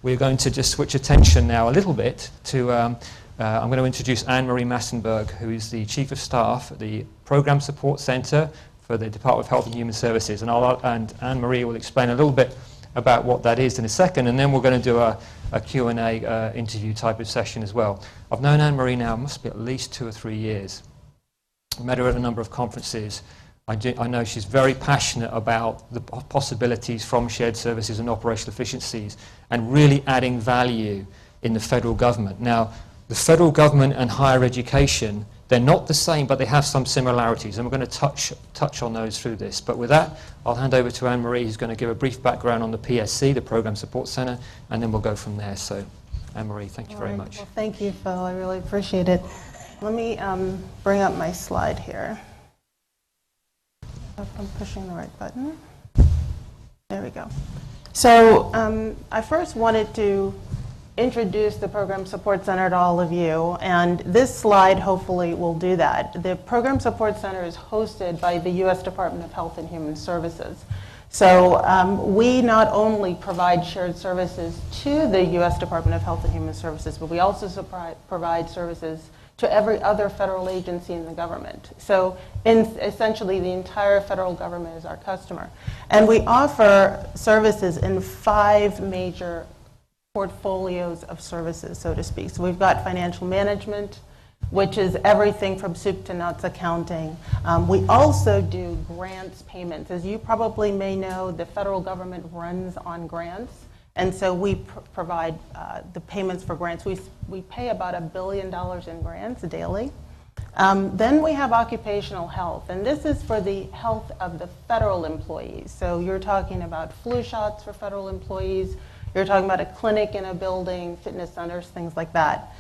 we're going to just switch attention now a little bit to, I'm going to introduce Anne-Marie Massenberg, who is the Chief of Staff at the Program Support Center for the Department of Health and Human Services. And Anne-Marie will explain a little bit about what that is in a second, and then we're going to do a Q&A interview type of session as well. I've known Anne-Marie now, must be at least 2 or 3 years. I met her at a number of conferences. I know she's very passionate about the possibilities from shared services and operational efficiencies and really adding value in the federal government. Now, the federal government and higher education, they're not the same, but they have some similarities, and we're going to touch on those through this. But with that, I'll hand over to Anne-Marie, who's going to give a brief background on the PSC, the Program Support Center, and then we'll go from there. So, Anne-Marie, thank you very much. Well, thank you, Phil. I really appreciate it. Let me bring up my slide here. If I'm pushing the right button. There we go. So I first wanted to introduce the Program Support Center to all of you, and this slide hopefully will do that. The Program Support Center is hosted by the U.S. Department of Health and Human Services. So we not only provide shared services to the U.S. Department of Health and Human Services, but we also provide services to every other federal agency in the government. So essentially the entire federal government is our customer. And we offer services in 5 major portfolios of services, so to speak. So we've got financial management, which is everything from soup to nuts accounting. We also do grants payments. As you probably may know, the federal government runs on grants. And so we provide the payments for grants. We pay about $1 billion in grants daily. Then we have occupational health, and this is for the health of the federal employees. So you're talking about flu shots for federal employees. You're talking about a clinic in a building, fitness centers, things like that.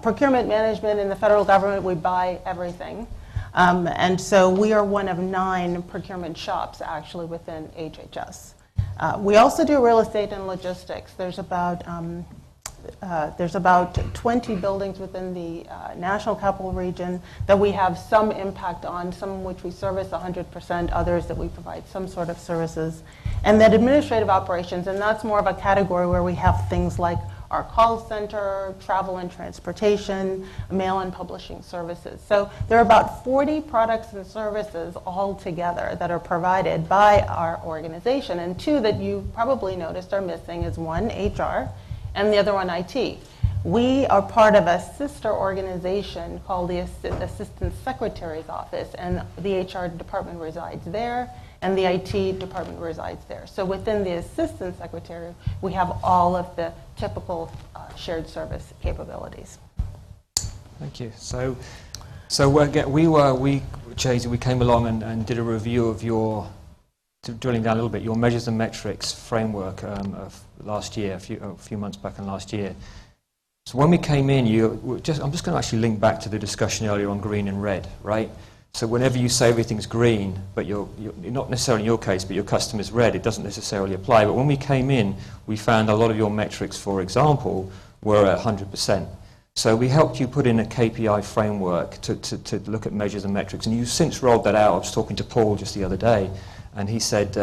Procurement management in the federal government, we buy everything. And so we are one of 9 procurement shops actually within HHS. We also do real estate and logistics. There's about 20 buildings within the National Capital Region that we have some impact on, some of which we service 100%, others that we provide some sort of services. And then administrative operations, and that's more of a category where we have things like our call center, travel and transportation, mail and publishing services. So there are about 40 products and services all together that are provided by our organization. And 2 that you probably noticed are missing is 1, HR, and the other one, IT. We are part of a sister organization called the Assistant Secretary's Office, and the HR department resides there, and the IT department resides there. So within the Assistant Secretary, we have all of the typical shared service capabilities. Thank you. So again, Chazey, we came along and did a review of your, drilling down a little bit, your measures and metrics framework of last year, a few months back in last year. So when we came in, I'm just going to actually link back to the discussion earlier on green and red, right? So whenever you say everything's green, but you're not necessarily in your case, but your customer's red, it doesn't necessarily apply. But when we came in, we found a lot of your metrics, for example, were at 100%. So we helped you put in a KPI framework to look at measures and metrics, and you've since rolled that out. I was talking to Paul just the other day, and he said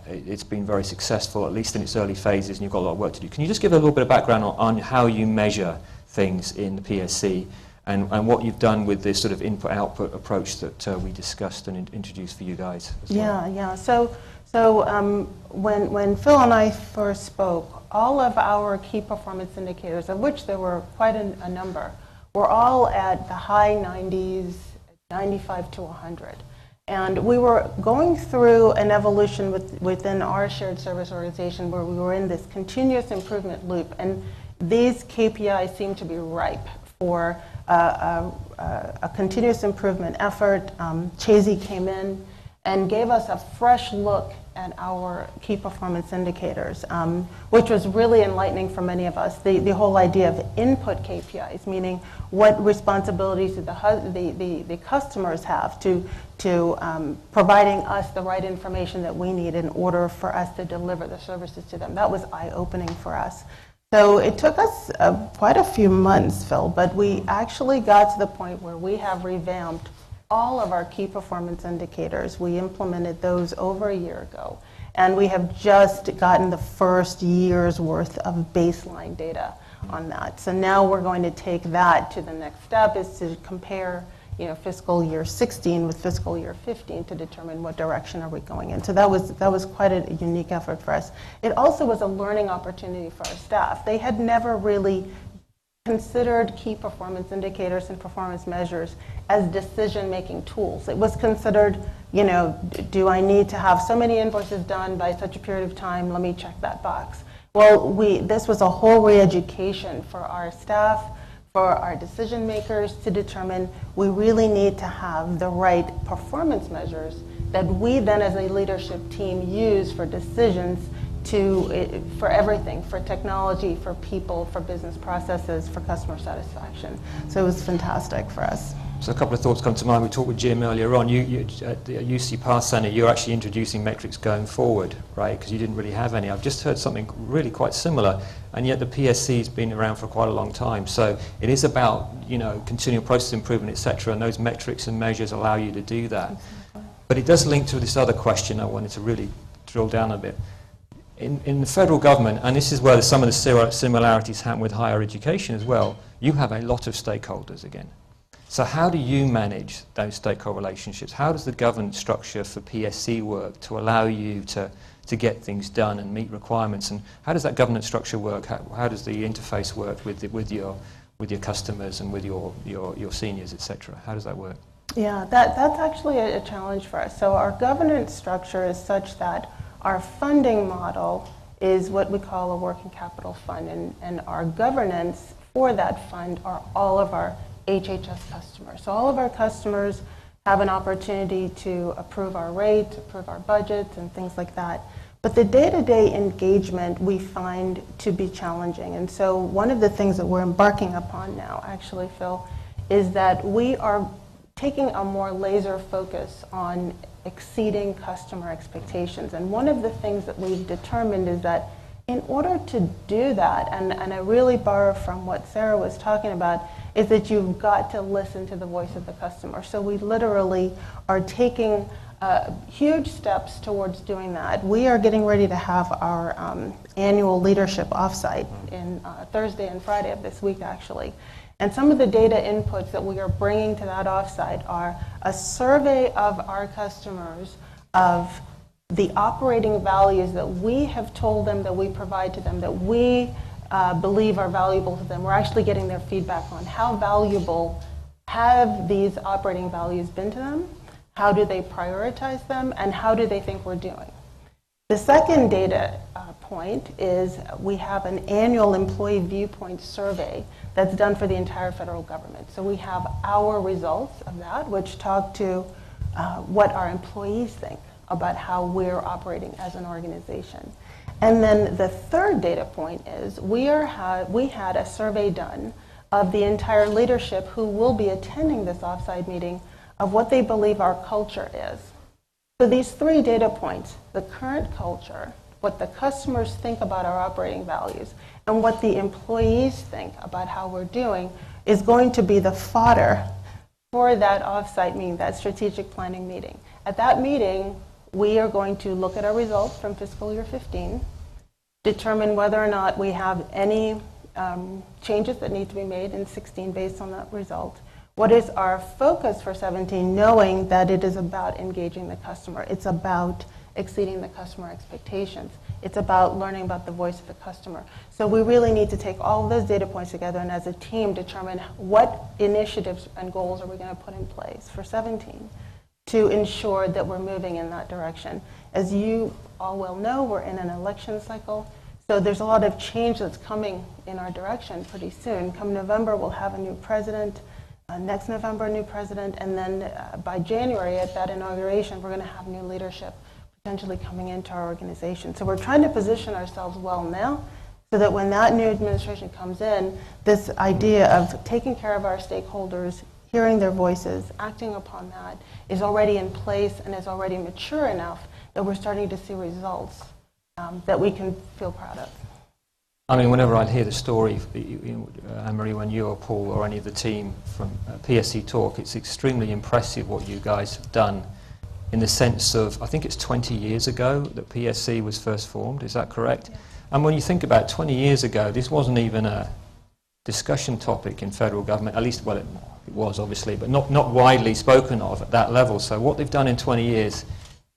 it's been very successful, at least in its early phases, and you've got a lot of work to do. Can you just give a little bit of background on how you measure things in the PSC and what you've done with this sort of input-output approach that we discussed and introduced for you guys as well? Yeah. So when Phil and I first spoke, all of our key performance indicators, of which there were quite a number, were all at the high 90s, 95 to 100. And we were going through an evolution within our shared service organization where we were in this continuous improvement loop. And these KPIs seem to be ripe for a continuous improvement effort. Chazey came in and gave us a fresh look at our key performance indicators, which was really enlightening for many of us. The whole idea of input KPIs, meaning what responsibilities do the customers have to providing us the right information that we need in order for us to deliver the services to them. That was eye-opening for us. So it took us quite a few months, Phil, but we actually got to the point where we have revamped all of our key performance indicators. We implemented those over a year ago. And we have just gotten the first year's worth of baseline data on that. So now we're going to take that to the next step, is to compare fiscal year 16 with fiscal year 15 to determine what direction are we going in. So that was quite a unique effort for us. It also was a learning opportunity for our staff. They had never really considered key performance indicators and performance measures as decision-making tools. It was considered, do I need to have so many invoices done by such a period of time? Let me check that box. Well, this was a whole re-education for our staff, for our decision makers, to determine we really need to have the right performance measures that we then as a leadership team use for decisions for everything, for technology, for people, for business processes, for customer satisfaction. So it was fantastic for us. So a couple of thoughts come to mind. We talked with Jim earlier on. You at the UC Pass Center, you're actually introducing metrics going forward, right? Because you didn't really have any. I've just heard something really quite similar, and yet the PSC has been around for quite a long time. So it is about, continual process improvement, etc., and those metrics and measures allow you to do that. Exactly. But it does link to this other question I wanted to really drill down a bit. In the federal government, and this is where some of the similarities happen with higher education as well, you have a lot of stakeholders again. So how do you manage those stakeholder relationships? How does the governance structure for PSC work to allow you to get things done and meet requirements? And how does that governance structure work? How does the interface work with your customers and with your seniors, etc.? How does that work? Yeah, that's actually a challenge for us. So our governance structure is such that our funding model is what we call a working capital fund, and our governance for that fund are all of our HHS customers. So all of our customers have an opportunity to approve our rate, approve our budget, and things like that. But the day-to-day engagement we find to be challenging. And so one of the things that we're embarking upon now, actually, Phil, is that we are taking a more laser focus on exceeding customer expectations. And one of the things that we've determined is that in order to do that, and I really borrow from what Sarah was talking about, is that you've got to listen to the voice of the customer. So we literally are taking huge steps towards doing that. We are getting ready to have our annual leadership offsite in Thursday and Friday of this week, actually. And some of the data inputs that we are bringing to that offsite are a survey of our customers of the operating values that we have told them that we provide to them, that we believe are valuable to them. We're actually getting their feedback on how valuable have these operating values been to them, how do they prioritize them, and how do they think we're doing. The second data point is we have an annual employee viewpoint survey that's done for the entire federal government. So we have our results of that, which talk to what our employees think about how we're operating as an organization. And then the third data point is we had a survey done of the entire leadership who will be attending this offsite meeting of what they believe our culture is. So these three data points, the current culture, what the customers think about our operating values, and what the employees think about how we're doing, is going to be the fodder for that offsite meeting, that strategic planning meeting. At that meeting, we are going to look at our results from fiscal year 15, determine whether or not we have any changes that need to be made in 16 based on that result. What is our focus for 17, knowing that it is about engaging the customer. It's about exceeding the customer expectations. It's about learning about the voice of the customer. So we really need to take all of those data points together and as a team determine what initiatives and goals are we going to put in place for 17 to ensure that we're moving in that direction. As you all well know, we're in an election cycle. So there's a lot of change that's coming in our direction pretty soon. Come November, we'll have a new president. Next November, a new president. And then by January, at that inauguration, we're going to have new leadership potentially coming into our organization. So we're trying to position ourselves well now so that when that new administration comes in, this idea of taking care of our stakeholders, hearing their voices, acting upon that, is already in place and is already mature enough that we're starting to see results that we can feel proud of. I mean, whenever I hear the story, Anne-Marie, when you or Paul or any of the team from PSC talk, it's extremely impressive what you guys have done in the sense of, I think it's 20 years ago that PSC was first formed, is that correct? Yeah. And when you think about 20 years ago, this wasn't even a discussion topic in federal government, at least, well, it was obviously, but not widely spoken of at that level. So what they've done in 20 years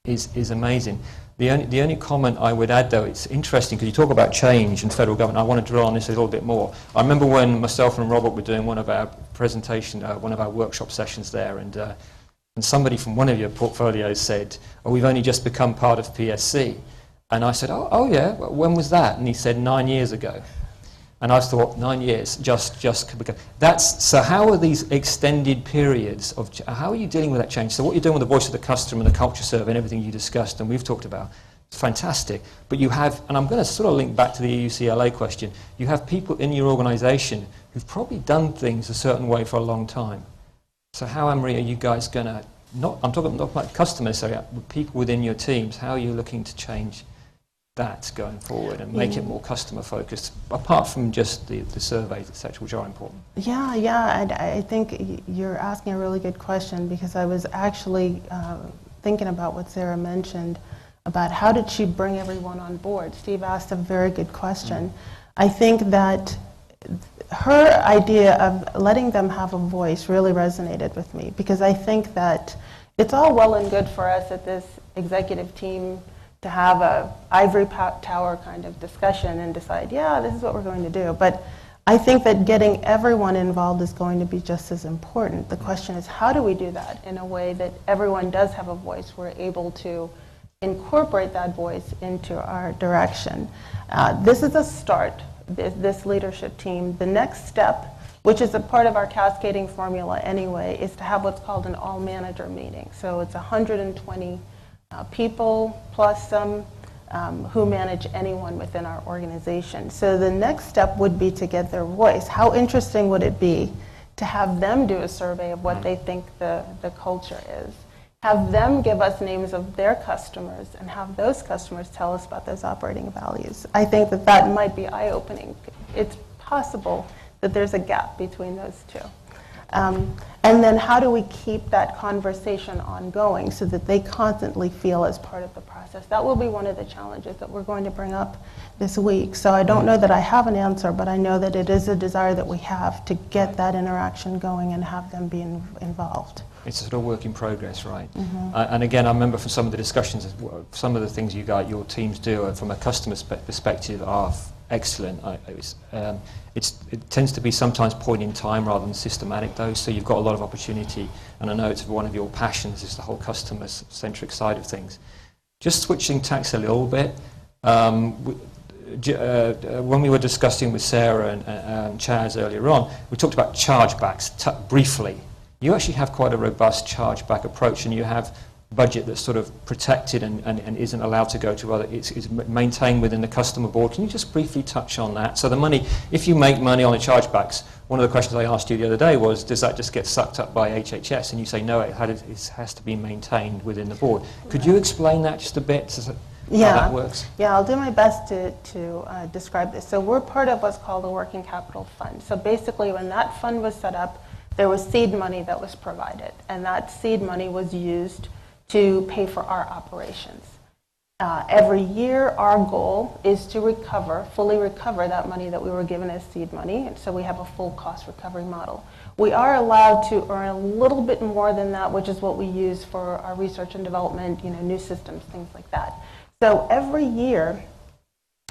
is amazing. The only comment I would add, though, it's interesting because you talk about change in federal government. I want to drill on this a little bit more. I remember when myself and Robert were doing one of our one of our workshop sessions there, and somebody from one of your portfolios said, "Oh, we've only just become part of PSC." And I said, oh yeah, well, when was that? And he said 9 years ago. And I thought, 9 years, just because. So how are these extended periods of, how are you dealing with that change? So what you're doing with the voice of the customer and the culture survey and everything you discussed and we've talked about, it's fantastic. But you have, and I'm going to sort of link back to the UCLA question, you have people in your organization who've probably done things a certain way for a long time. So how, Anne-Marie, are you guys going to, I'm talking not about customers, sorry, but people within your teams, how are you looking to change that going forward and make it more customer focused, apart from just the surveys, etc., which are important? Yeah, and I think you're asking a really good question, because I was actually thinking about what Sarah mentioned about how did she bring everyone on board. Steve asked a very good question. I think that her idea of letting them have a voice really resonated with me, because I think that it's all well and good for us at this executive team to have a ivory tower kind of discussion and decide, yeah, this is what we're going to do. But I think that getting everyone involved is going to be just as important. The question is, how do we do that in a way that everyone does have a voice? We're able to incorporate that voice into our direction. This is a start, this leadership team. The next step, which is a part of our cascading formula anyway, is to have what's called an all-manager meeting. So it's 120 people plus some who manage anyone within our organization. So the next step would be to get their voice. How interesting would it be to have them do a survey of what they think the culture is? Have them give us names of their customers and have those customers tell us about those operating values. I think that that might be eye-opening. It's possible that there's a gap between those two. And then how do we keep that conversation ongoing so that they constantly feel as part of the process? That will be one of the challenges that we're going to bring up this week. So I don't know that I have an answer, but I know that it is a desire that we have to get that interaction going and have them be involved. It's a sort of work in progress, right? And again, I remember from some of the discussions, some of the things your teams do from a customer's perspective are excellent. It tends to be sometimes point in time rather than systematic, though, so you've got a lot of opportunity, and I know it's one of your passions is the whole customer-centric side of things. Just switching tacks a little bit, when we were discussing with Sarah and Chaz earlier on, we talked about chargebacks briefly. You actually have quite a robust chargeback approach, and you have budget that's sort of protected and isn't allowed to go to other, it's maintained within the customer board. Can you just briefly touch on that? So the money, if you make money on the chargebacks, one of the questions I asked you the other day was, does that just get sucked up by HHS? And you say, no, it has to be maintained within the board. Could you explain that just a bit, how that works? Yeah, I'll do my best to describe this. So we're part of what's called a working capital fund. So basically when that fund was set up, there was seed money that was provided, and that seed money was used to pay for our operations. Every year, our goal is to fully recover that money that we were given as seed money, and so we have a full cost recovery model. We are allowed to earn a little bit more than that, which is what we use for our research and development, new systems, things like that. So every year,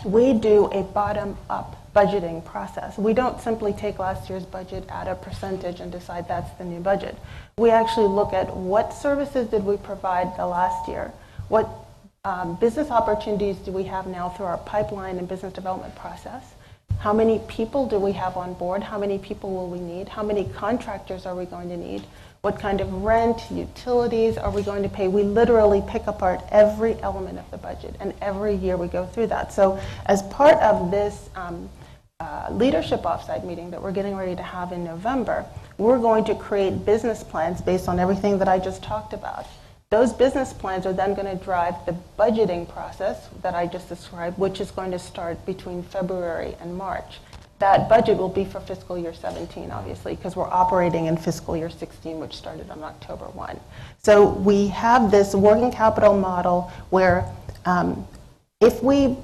we do a bottom-up budgeting process. We don't simply take last year's budget, add a percentage, and decide that's the new budget. We actually look at what services did we provide the last year, what business opportunities do we have now through our pipeline and business development process, how many people do we have on board, how many people will we need, how many contractors are we going to need, what kind of rent, utilities are we going to pay. We literally pick apart every element of the budget, and every year we go through that. So as part of this leadership offsite meeting that we're getting ready to have in November, we're going to create business plans based on everything that I just talked about. Those business plans are then going to drive the budgeting process that I just described, which is going to start between February and March. That budget will be for fiscal year 17, obviously, because we're operating in fiscal year 16, which started on October 1. So we have this working capital model where if we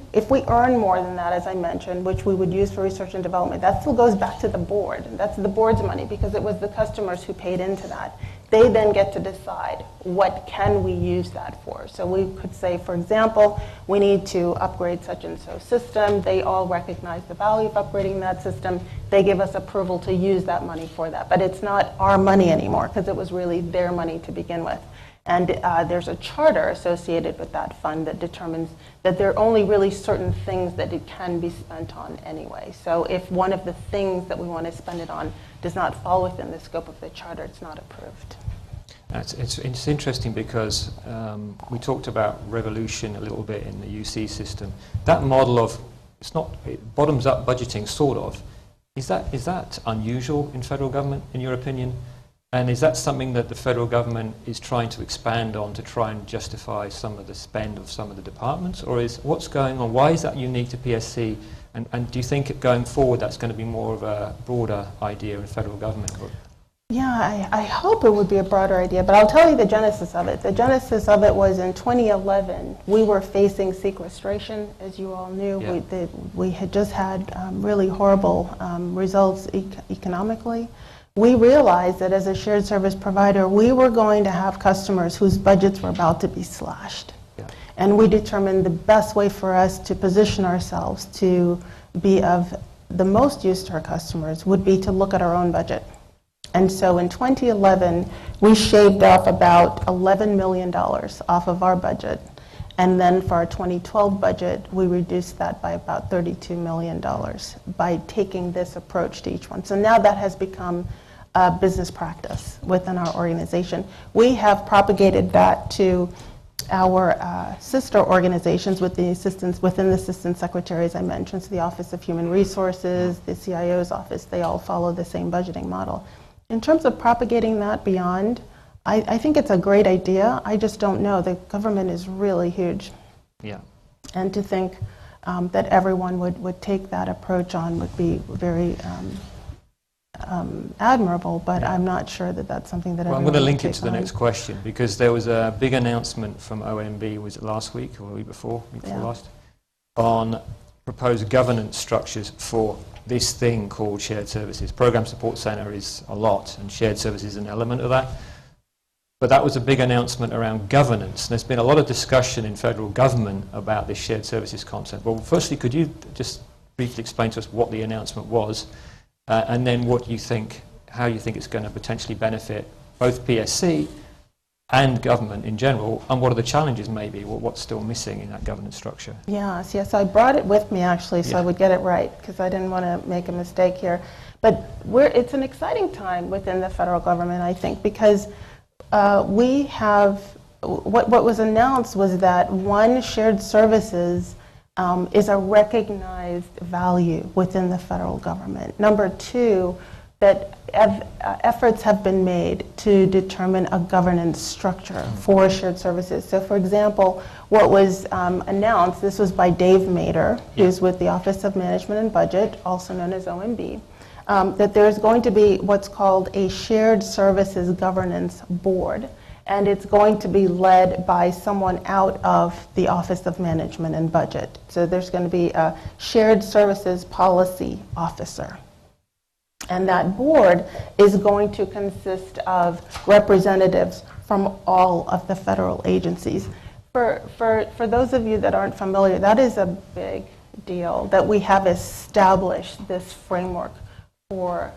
earn more than that, as I mentioned, which we would use for research and development, that still goes back to the board. That's the board's money because it was the customers who paid into that. They then get to decide what can we use that for. So we could say, for example, we need to upgrade such and so system. They all recognize the value of upgrading that system. They give us approval to use that money for that. But it's not our money anymore because it was really their money to begin with. And there's a charter associated with that fund that determines that there are only really certain things that it can be spent on anyway. So if one of the things that we want to spend it on does not fall within the scope of the charter, it's not approved. It's interesting because we talked about revolution a little bit in the UC system. That model of, bottoms-up budgeting, sort of, is that unusual in federal government, in your opinion? And is that something that the federal government is trying to expand on to try and justify some of the spend of some of the departments? Or what's going on? Why is that unique to PSC? And do you think going forward that's going to be more of a broader idea in federal government? Yeah, I hope it would be a broader idea, but I'll tell you the genesis of it. The genesis of it was in 2011. We were facing sequestration, as you all knew. Yeah. We had just had really horrible results economically. We realized that as a shared service provider, we were going to have customers whose budgets were about to be slashed. Yeah. And we determined the best way for us to position ourselves to be of the most use to our customers would be to look at our own budget. And so in 2011, we shaved off about $11 million off of our budget. And then for our 2012 budget, we reduced that by about $32 million by taking this approach to each one. So now that has become a business practice within our organization. We have propagated that to our sister organizations with the assistants, within the assistant secretaries I mentioned, so the Office of Human Resources, the CIO's office, they all follow the same budgeting model. In terms of propagating that beyond, I think it's a great idea. I just don't know. The government is really huge. Yeah. And to think that everyone would take that approach on would be very admirable, but I'm not sure that that's something that everyone I'm going to link would it to take the on. next question, because there was a big announcement from OMB, was it last week or the week before Yeah. last, on proposed governance structures for this thing called shared services. Program Support Center is a lot, and shared services is an element of that. But that was a big announcement around governance. And there's been a lot of discussion in federal government about this shared services concept. Well, firstly, could you just briefly explain to us what the announcement was, and then what you think, how you think it's going to potentially benefit both PSC and government in general, and what are the challenges maybe, what's still missing in that governance structure? Yes, I brought it with me actually so I would get it right, because I didn't want to make a mistake here. But it's an exciting time within the federal government, I think, because we have, what was announced was that one, shared services is a recognized value within the federal government. Number two, that efforts have been made to determine a governance structure for shared services. So for example, what was announced, this was by Dave Mader, who's with the Office of Management and Budget, also known as OMB, that there's going to be what's called a shared services governance board, and it's going to be led by someone out of the Office of Management and Budget. So there's going to be a shared services policy officer. And that board is going to consist of representatives from all of the federal agencies. For those of you that aren't familiar, that is a big deal, that we have established this framework for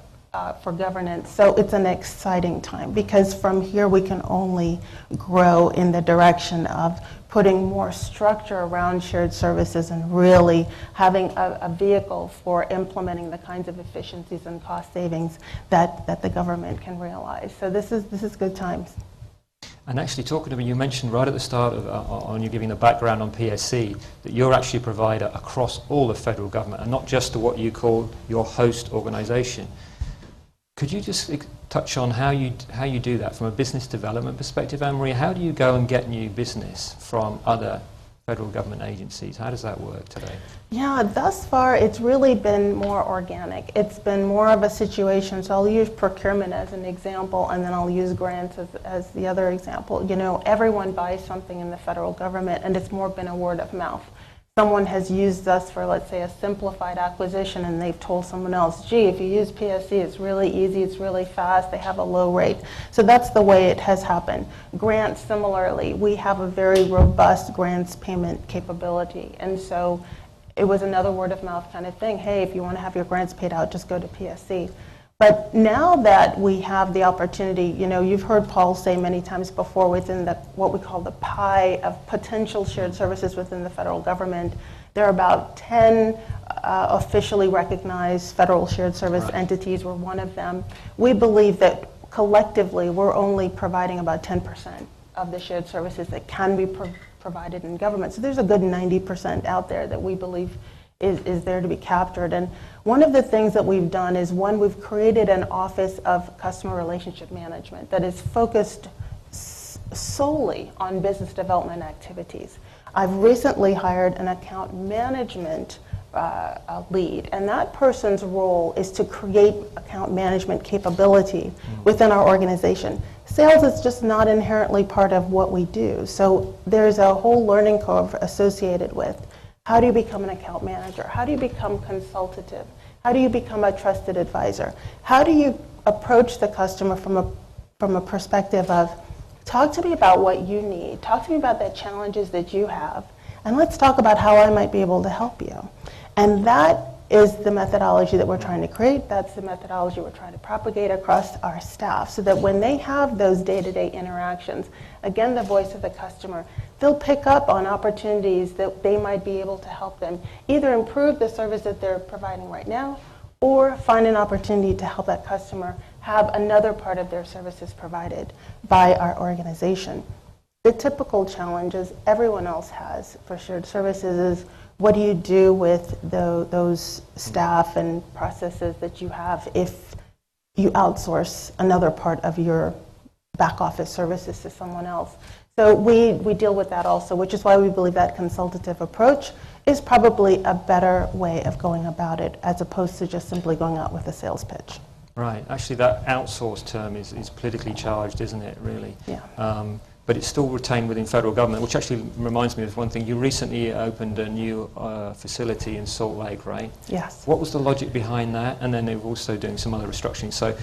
governance. So it's an exciting time, because from here we can only grow in the direction of putting more structure around shared services and really having a vehicle for implementing the kinds of efficiencies and cost savings that the government can realize. So this is good times. And actually talking to me, you mentioned right at the start of on you giving the background on PSC that you're actually a provider across all of federal government and not just to what you call your host organization. Could you just touch on how you do that from a business development perspective, Anne-Marie? How do you go and get new business from other federal government agencies? How does that work today? Yeah, thus far it's really been more organic. It's been more of a situation, so I'll use procurement as an example, and then I'll use grants as the other example. You know, everyone buys something in the federal government, and it's more been a word of mouth. Someone has used us for, let's say, a simplified acquisition, and they've told someone else, gee, if you use PSC, it's really easy, it's really fast, they have a low rate. So that's the way it has happened. Grants, similarly, we have a very robust grants payment capability, and so it was another word of mouth kind of thing. Hey, if you want to have your grants paid out, just go to PSC. But now that we have the opportunity, you know, you've heard Paul say many times before, within the what we call the pie of potential shared services within the federal government, there are about 10 officially recognized federal shared service entities. We're one of them. We believe that collectively we're only providing about 10% of the shared services that can be provided in government. So there's a good 90% out there that we believe is there to be captured. And one of the things that we've done is, one, we've created an office of customer relationship management that is focused solely on business development activities. I've recently hired an account management lead, and that person's role is to create account management capability within our organization. Sales is just not inherently part of what we do, so there's a whole learning curve associated with how do you become an account manager? How do you become consultative? How do you become a trusted advisor? How do you approach the customer from a perspective of, talk to me about what you need, talk to me about the challenges that you have, and let's talk about how I might be able to help you. And that is the methodology that we're trying to create. That's the methodology we're trying to propagate across our staff, so that when they have those day-to-day interactions, again, the voice of the customer, they'll pick up on opportunities that they might be able to help them either improve the service that they're providing right now, or find an opportunity to help that customer have another part of their services provided by our organization. The typical challenges everyone else has for shared services is, what do you do with those staff and processes that you have if you outsource another part of your back office services to someone else? So we deal with that also, which is why we believe that consultative approach is probably a better way of going about it, as opposed to just simply going out with a sales pitch. Right. Actually, that outsourced term is politically charged, isn't it, really? Yeah. But it's still retained within federal government, which actually reminds me of one thing. You recently opened a new facility in Salt Lake, right? Yes. What was the logic behind that? And then they were also doing some other restructuring. So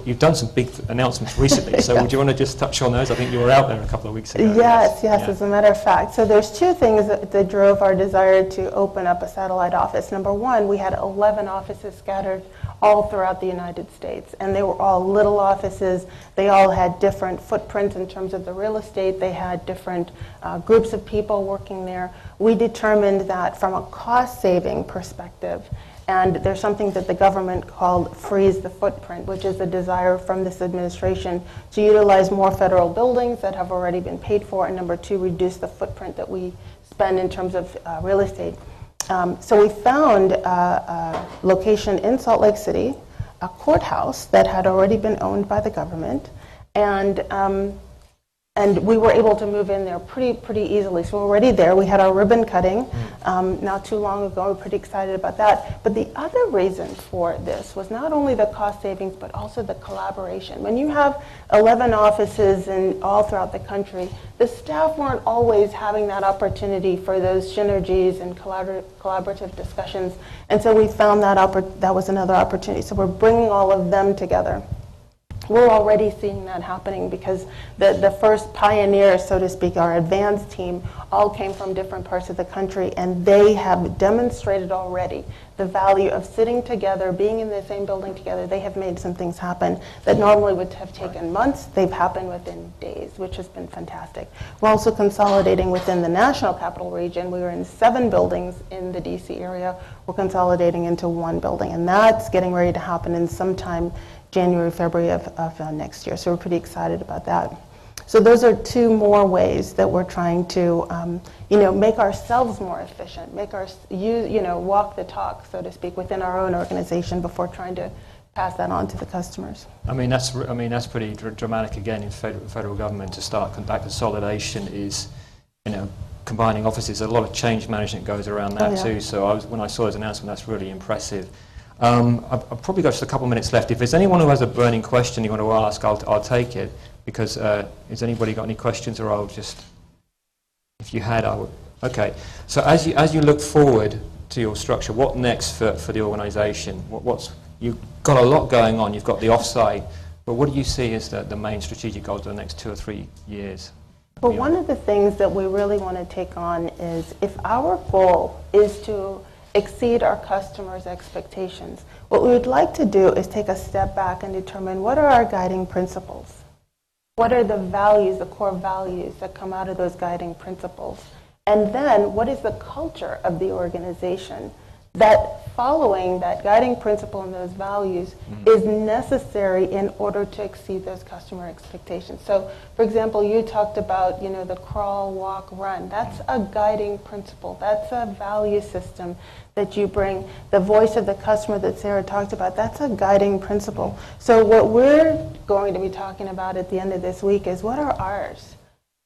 you've done some big announcements recently, so would you want to just touch on those? I think you were out there a couple of weeks ago. Yes, as a matter of fact. So there's two things that drove our desire to open up a satellite office. Number one, we had 11 offices scattered all throughout the United States, and they were all little offices. They all had different footprints in terms of the real estate. They had different groups of people working there. We determined that from a cost-saving perspective, and there's something that the government called freeze the footprint, which is a desire from this administration to utilize more federal buildings that have already been paid for, and number two, reduce the footprint that we spend in terms of real estate. So we found a location in Salt Lake City, a courthouse that had already been owned by the government, and we were able to move in there pretty easily. So we're already there. We had our ribbon cutting not too long ago. We're pretty excited about that. But the other reason for this was not only the cost savings, but also the collaboration. When you have 11 offices all throughout the country, the staff weren't always having that opportunity for those synergies and collaborative discussions. And so we found that was another opportunity. So we're bringing all of them together. We're already seeing that happening because the first pioneers, so to speak, our advanced team, all came from different parts of the country, and they have demonstrated already the value of sitting together, being in the same building together. They have made some things happen that normally would have taken months. They've happened within days, which has been fantastic. We're also consolidating within the National Capital Region. We were in 7 buildings in the DC area. We're consolidating into 1 building, and that's getting ready to happen in sometime January, February of next year. So we're pretty excited about that. So those are 2 more ways that we're trying to, make ourselves more efficient, walk the talk, so to speak, within our own organization before trying to pass that on to the customers. I mean, that's pretty dramatic again in federal government to start that consolidation is, combining offices, a lot of change management goes around that yeah. too. So when I saw his announcement, that's really impressive. I've probably got just a couple of minutes left. If there's anyone who has a burning question you want to ask, I'll take it. Because has anybody got any questions, or I'll just, if you had, I would. Okay. So as you look forward to your structure, what next for the organisation? You've got a lot going on. You've got the offsite, but what do you see as the main strategic goals for the next 2 or 3 years? Well, one of the things that we really want to take on is, if our goal is to exceed our customers' expectations, what we would like to do is take a step back and determine what are our guiding principles. What are the values, the core values that come out of those guiding principles? And then what is the culture of the organization that, following that guiding principle and those values, is necessary in order to exceed those customer expectations? So, for example, you talked about, the crawl, walk, run. That's a guiding principle. That's a value system that you bring. The voice of the customer that Sarah talked about, that's a guiding principle. So what we're going to be talking about at the end of this week is, what are ours?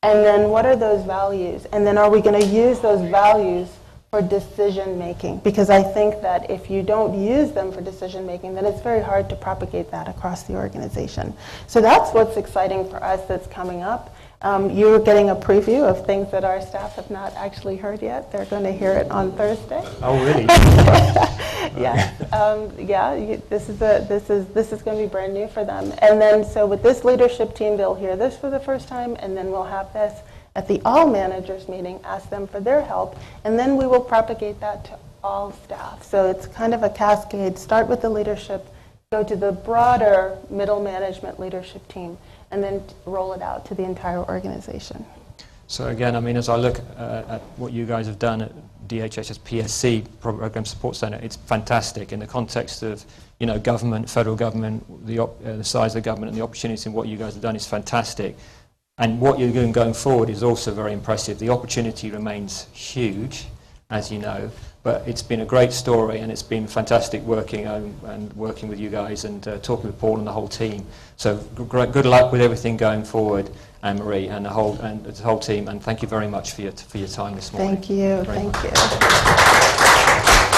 And then what are those values? And then are we going to use those values for decision making? Because I think that if you don't use them for decision making, then it's very hard to propagate that across the organization. So that's what's exciting for us that's coming up. You're getting a preview of things that our staff have not actually heard yet. They're going to hear it on Thursday. Oh, really? This is going to be brand new for them. And then, so with this leadership team, they'll hear this for the first time, and then we'll have this at the all managers meeting, ask them for their help, and then we will propagate that to all staff. So it's kind of a cascade. Start with the leadership, go to the broader middle management leadership team, and then roll it out to the entire organization. So again, I mean, as I look at what you guys have done at DHHS PSC, Program Support Centre, it's fantastic in the context of, government, federal government, the size of the government and the opportunity in what you guys have done is fantastic. And what you're doing going forward is also very impressive. The opportunity remains huge, as you know, but it's been a great story, and it's been fantastic working with you guys and talking with Paul and the whole team. So good luck with everything going forward, Anne-Marie, and the whole team. And thank you very much for your time this morning. Thank you. Thank you.